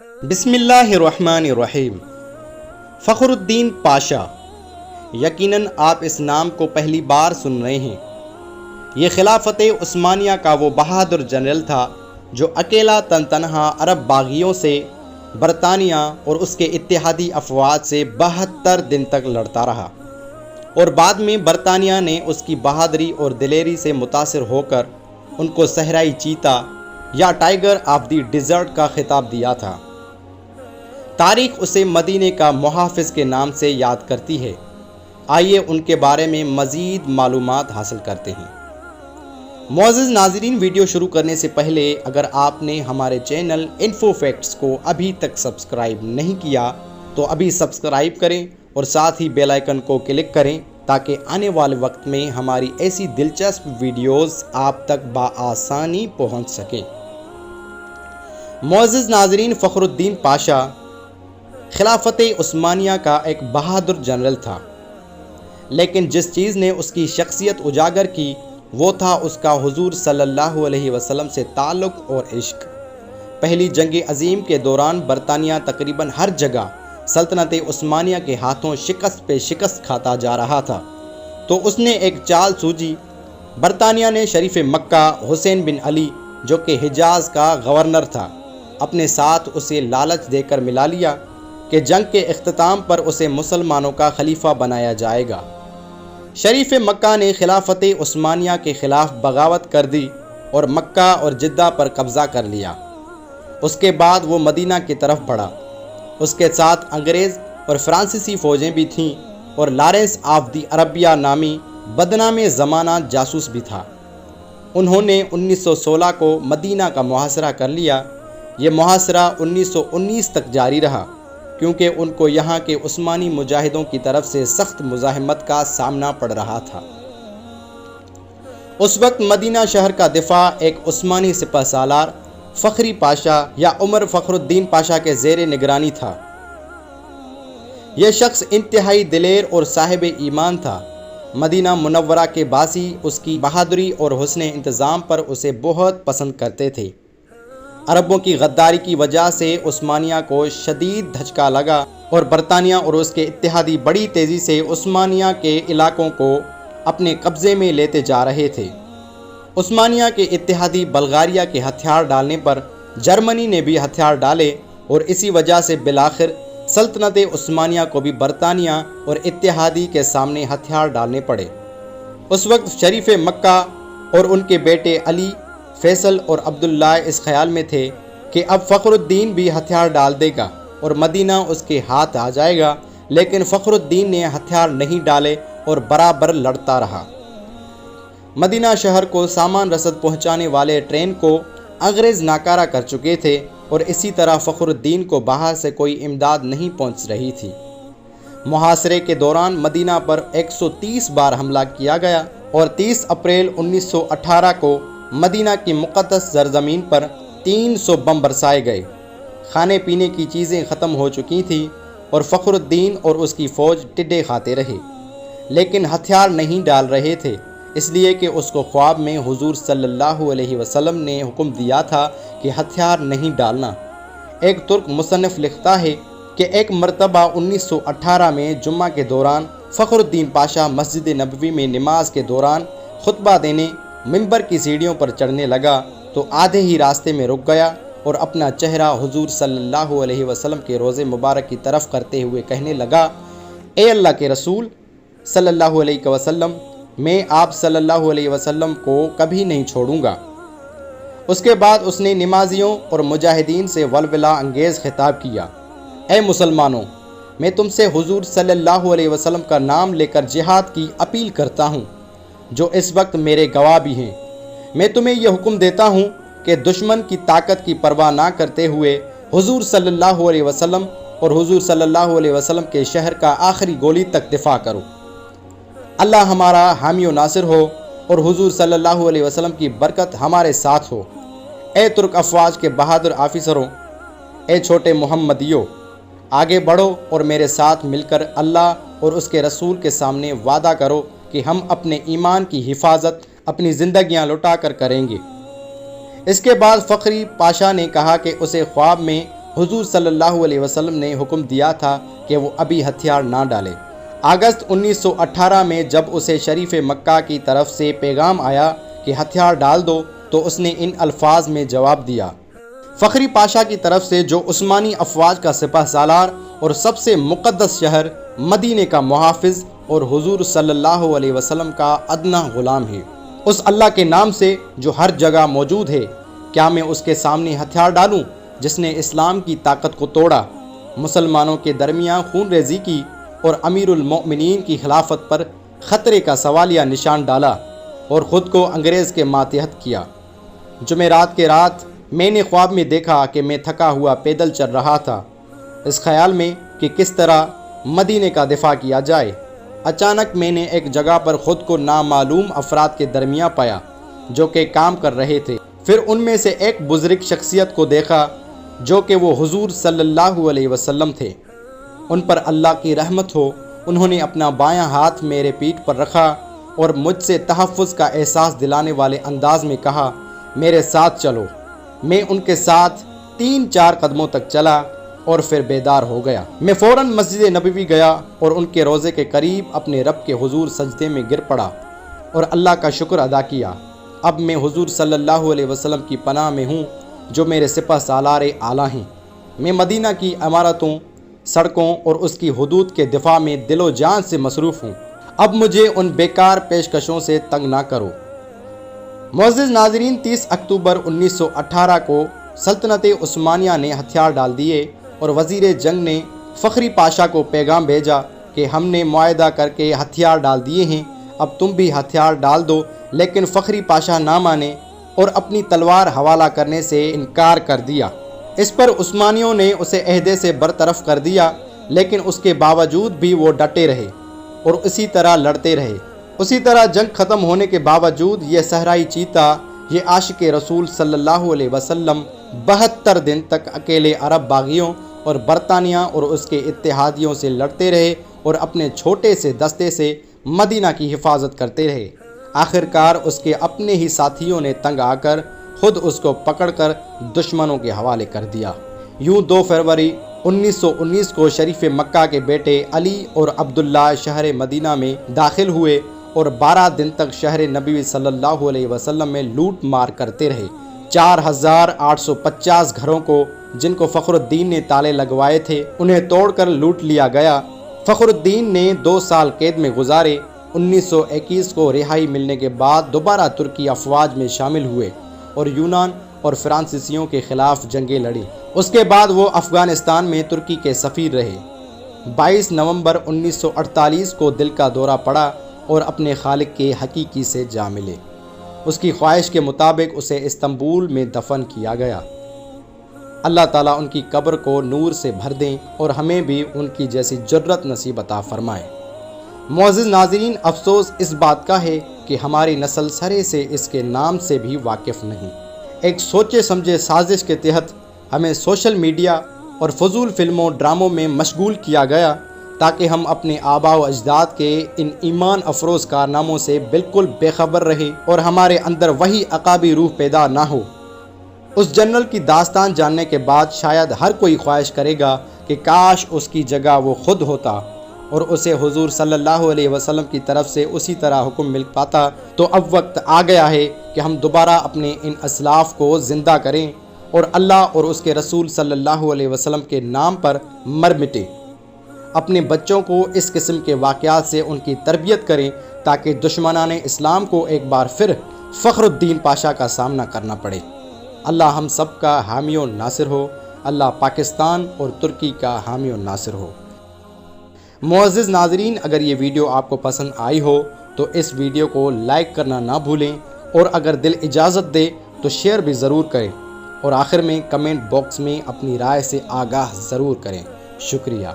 بسم اللہ الرحمن الرحیم۔ فخر الدین پاشا، یقیناً آپ اس نام کو پہلی بار سن رہے ہیں۔ یہ خلافت عثمانیہ کا وہ بہادر جنرل تھا جو اکیلا تنہا عرب باغیوں سے، برطانیہ اور اس کے اتحادی افواج سے 72 دن تک لڑتا رہا، اور بعد میں برطانیہ نے اس کی بہادری اور دلیری سے متاثر ہو کر ان کو صحرائی چیتا یا ٹائیگر آف دی ڈیزرٹ کا خطاب دیا تھا۔ تاریخ اسے مدینے کا محافظ کے نام سے یاد کرتی ہے۔ آئیے ان کے بارے میں مزید معلومات حاصل کرتے ہیں۔ معزز ناظرین، ویڈیو شروع کرنے سے پہلے اگر آپ نے ہمارے چینل انفو فیکٹس کو ابھی تک سبسکرائب نہیں کیا تو ابھی سبسکرائب کریں اور ساتھ ہی بیل آئیکن کو کلک کریں تاکہ آنے والے وقت میں ہماری ایسی دلچسپ ویڈیوز آپ تک بآسانی پہنچ سکیں۔ معزز ناظرین، فخر الدین پاشا خلافت عثمانیہ کا ایک بہادر جنرل تھا، لیکن جس چیز نے اس کی شخصیت اجاگر کی وہ تھا اس کا حضور صلی اللہ علیہ وسلم سے تعلق اور عشق۔ پہلی جنگ عظیم کے دوران برطانیہ تقریباً ہر جگہ سلطنت عثمانیہ کے ہاتھوں شکست پہ شکست کھاتا جا رہا تھا، تو اس نے ایک چال سوچی۔ برطانیہ نے شریف مکہ حسین بن علی، جو کہ حجاز کا گورنر تھا، اپنے ساتھ اسے لالچ دے کر ملا لیا کہ جنگ کے اختتام پر اسے مسلمانوں کا خلیفہ بنایا جائے گا۔ شریف مکہ نے خلافت عثمانیہ کے خلاف بغاوت کر دی اور مکہ اور جدہ پر قبضہ کر لیا۔ اس کے بعد وہ مدینہ کی طرف بڑھا۔ اس کے ساتھ انگریز اور فرانسیسی فوجیں بھی تھیں اور لارنس آف دی عربیہ نامی بدنام زمانہ جاسوس بھی تھا۔ انہوں نے 1916 کو مدینہ کا محاصرہ کر لیا۔ یہ محاصرہ 1919 تک جاری رہا، کیونکہ ان کو یہاں کے عثمانی مجاہدوں کی طرف سے سخت مزاحمت کا سامنا پڑ رہا تھا۔ اس وقت مدینہ شہر کا دفاع ایک عثمانی سپہ سالار فخری پاشا یا عمر فخر الدین پاشا کے زیر نگرانی تھا۔ یہ شخص انتہائی دلیر اور صاحب ایمان تھا۔ مدینہ منورہ کے باسی اس کی بہادری اور حسن انتظام پر اسے بہت پسند کرتے تھے۔ عربوں کی غداری کی وجہ سے عثمانیہ کو شدید دھچکا لگا اور برطانیہ اور اس کے اتحادی بڑی تیزی سے عثمانیہ کے علاقوں کو اپنے قبضے میں لیتے جا رہے تھے۔ عثمانیہ کے اتحادی بلغاریہ کے ہتھیار ڈالنے پر جرمنی نے بھی ہتھیار ڈالے اور اسی وجہ سے بالآخر سلطنت عثمانیہ کو بھی برطانیہ اور اتحادی کے سامنے ہتھیار ڈالنے پڑے۔ اس وقت شریف مکہ اور ان کے بیٹے علی، فیصل اور عبداللہ اس خیال میں تھے کہ اب فخر الدین بھی ہتھیار ڈال دے گا اور مدینہ اس کے ہاتھ آ جائے گا، لیکن فخر الدین نے ہتھیار نہیں ڈالے اور برابر لڑتا رہا۔ مدینہ شہر کو سامان رسد پہنچانے والے ٹرین کو انگریز ناکارہ کر چکے تھے اور اسی طرح فخر الدین کو باہر سے کوئی امداد نہیں پہنچ رہی تھی۔ محاصرے کے دوران مدینہ پر 130 بار حملہ کیا گیا اور 30 اپریل 1918 کو مدینہ کی مقدس زرزمین پر 300 بم برسائے گئے۔ کھانے پینے کی چیزیں ختم ہو چکی تھیں اور فخر الدین اور اس کی فوج ٹڈے کھاتے رہے، لیکن ہتھیار نہیں ڈال رہے تھے، اس لیے کہ اس کو خواب میں حضور صلی اللہ علیہ وسلم نے حکم دیا تھا کہ ہتھیار نہیں ڈالنا۔ ایک ترک مصنف لکھتا ہے کہ ایک مرتبہ 1918 میں جمعہ کے دوران فخر الدین پاشا مسجد نبوی میں نماز کے دوران خطبہ دینے منبر کی سیڑھیوں پر چڑھنے لگا تو آدھے ہی راستے میں رک گیا اور اپنا چہرہ حضور صلی اللہ علیہ وسلم کے روضے مبارک کی طرف کرتے ہوئے کہنے لگا، اے اللہ کے رسول صلی اللہ علیہ وسلم، میں آپ صلی اللہ علیہ وسلم کو کبھی نہیں چھوڑوں گا۔ اس کے بعد اس نے نمازیوں اور مجاہدین سے ولولہ انگیز خطاب کیا، اے مسلمانوں، میں تم سے حضور صلی اللہ علیہ وسلم کا نام لے کر جہاد کی اپیل کرتا ہوں، جو اس وقت میرے گواہ بھی ہیں۔ میں تمہیں یہ حکم دیتا ہوں کہ دشمن کی طاقت کی پرواہ نہ کرتے ہوئے حضور صلی اللہ علیہ وسلم اور حضور صلی اللہ علیہ وسلم کے شہر کا آخری گولی تک دفاع کرو۔ اللہ ہمارا حامی و ناصر ہو اور حضور صلی اللہ علیہ وسلم کی برکت ہمارے ساتھ ہو۔ اے ترک افواج کے بہادر آفیسروں، اے چھوٹے محمدیوں، آگے بڑھو اور میرے ساتھ مل کر اللہ اور اس کے رسول کے سامنے وعدہ کرو کہ ہم اپنے ایمان کی حفاظت اپنی زندگیاں لٹا کر کریں گے۔ اس کے بعد فخری پاشا نے کہا کہ اسے خواب میں حضور صلی اللہ علیہ وسلم نے حکم دیا تھا کہ وہ ابھی ہتھیار نہ ڈالے۔ اگست 1918 میں جب اسے شریف مکہ کی طرف سے پیغام آیا کہ ہتھیار ڈال دو تو اس نے ان الفاظ میں جواب دیا: فخری پاشا کی طرف سے جو عثمانی افواج کا سپہ سالار اور سب سے مقدس شہر مدینے کا محافظ اور حضور صلی اللہ علیہ وسلم کا ادنا غلام ہے، اس اللہ کے نام سے جو ہر جگہ موجود ہے، کیا میں اس کے سامنے ہتھیار ڈالوں جس نے اسلام کی طاقت کو توڑا، مسلمانوں کے درمیان خون ریزی کی اور امیر المؤمنین کی خلافت پر خطرے کا سوالیہ نشان ڈالا اور خود کو انگریز کے ماتحت کیا۔ جمعرات کے رات میں نے خواب میں دیکھا کہ میں تھکا ہوا پیدل چل رہا تھا، اس خیال میں کہ کس طرح مدینے کا دفاع کیا جائے۔ اچانک میں نے ایک جگہ پر خود کو نامعلوم افراد کے درمیان پایا جو کہ کام کر رہے تھے۔ پھر ان میں سے ایک بزرگ شخصیت کو دیکھا جو کہ وہ حضور صلی اللہ علیہ وسلم تھے۔ ان پر اللہ کی رحمت ہو، انہوں نے اپنا بایاں ہاتھ میرے پیٹھ پر رکھا اور مجھ سے تحفظ کا احساس دلانے والے انداز میں کہا: میرے ساتھ چلو۔ میں ان کے ساتھ 3-4 قدموں تک چلا اور پھر بیدار ہو گیا۔ میں فوراً مسجد نبوی گیا اور ان کے روضے کے قریب اپنے رب کے حضور سجدے میں گر پڑا اور اللہ کا شکر ادا کیا۔ اب میں حضور صلی اللہ علیہ وسلم کی پناہ میں ہوں جو میرے سپہ سالار اعلیٰ ہیں۔ میں مدینہ کی عمارتوں، سڑکوں اور اس کی حدود کے دفاع میں دل و جان سے مصروف ہوں۔ اب مجھے ان بیکار پیشکشوں سے تنگ نہ کرو۔ معزز ناظرین، 30 اکتوبر 1918 کو سلطنت عثمانیہ نے ہتھیار ڈال دیے اور وزیر جنگ نے فخری پاشا کو پیغام بھیجا کہ ہم نے معاہدہ کر کے ہتھیار ڈال دیے ہیں، اب تم بھی ہتھیار ڈال دو۔ لیکن فخری پاشا نہ مانے اور اپنی تلوار حوالہ کرنے سے انکار کر دیا۔ اس پر عثمانیوں نے اسے عہدے سے برطرف کر دیا، لیکن اس کے باوجود بھی وہ ڈٹے رہے اور اسی طرح لڑتے رہے۔ اسی طرح جنگ ختم ہونے کے باوجود یہ صحرائی چیتا، یہ عاشق رسول صلی اللہ علیہ وسلم 72 دن تک اکیلے عرب باغیوں اور برطانیہ اور اس کے اتحادیوں سے لڑتے رہے اور اپنے چھوٹے سے دستے سے مدینہ کی حفاظت کرتے رہے۔ آخرکار اس کے اپنے ہی ساتھیوں نے تنگ آ کر خود اس کو پکڑ کر دشمنوں کے حوالے کر دیا۔ یوں 2 فروری 1919 کو شریف مکہ کے بیٹے علی اور عبداللہ شہر مدینہ میں داخل ہوئے اور 12 دن تک شہر نبوی صلی اللہ علیہ وسلم میں لوٹ مار کرتے رہے۔ 4850 گھروں کو جن کو فخر الدین نے تالے لگوائے تھے انہیں توڑ کر لوٹ لیا گیا۔ فخر الدین نے 2 سال قید میں گزارے۔ 1921 کو رہائی ملنے کے بعد دوبارہ ترکی افواج میں شامل ہوئے اور یونان اور فرانسیسیوں کے خلاف جنگیں لڑیں۔ اس کے بعد وہ افغانستان میں ترکی کے سفیر رہے۔ 22 نومبر 1948 کو دل کا دورہ پڑا اور اپنے خالق کے حقیقی سے جا ملے۔ اس کی خواہش کے مطابق اسے استنبول میں دفن کیا گیا۔ اللہ تعالیٰ ان کی قبر کو نور سے بھر دیں اور ہمیں بھی ان کی جیسی جرت نصیب عطا فرمائے۔ معزز ناظرین، افسوس اس بات کا ہے کہ ہماری نسل سرے سے اس کے نام سے بھی واقف نہیں۔ ایک سوچے سمجھے سازش کے تحت ہمیں سوشل میڈیا اور فضول فلموں ڈراموں میں مشغول کیا گیا تاکہ ہم اپنے آباء و اجداد کے ان ایمان افروز کارناموں سے بالکل بے خبر رہیں اور ہمارے اندر وہی عقابی روح پیدا نہ ہو۔ اس جنرل کی داستان جاننے کے بعد شاید ہر کوئی خواہش کرے گا کہ کاش اس کی جگہ وہ خود ہوتا اور اسے حضور صلی اللہ علیہ وسلم کی طرف سے اسی طرح حکم مل پاتا۔ تو اب وقت آ گیا ہے کہ ہم دوبارہ اپنے ان اسلاف کو زندہ کریں اور اللہ اور اس کے رسول صلی اللہ علیہ وسلم کے نام پر مر مٹیں۔ اپنے بچوں کو اس قسم کے واقعات سے ان کی تربیت کریں تاکہ دشمنان اسلام کو ایک بار پھر فخر الدین پاشا کا سامنا کرنا پڑے۔ اللہ ہم سب کا حامی و ناصر ہو۔ اللہ پاکستان اور ترکی کا حامی و ناصر ہو۔ معزز ناظرین، اگر یہ ویڈیو آپ کو پسند آئی ہو تو اس ویڈیو کو لائک کرنا نہ بھولیں اور اگر دل اجازت دے تو شیئر بھی ضرور کریں اور آخر میں کمنٹ باکس میں اپنی رائے سے آگاہ ضرور کریں۔ شکریہ۔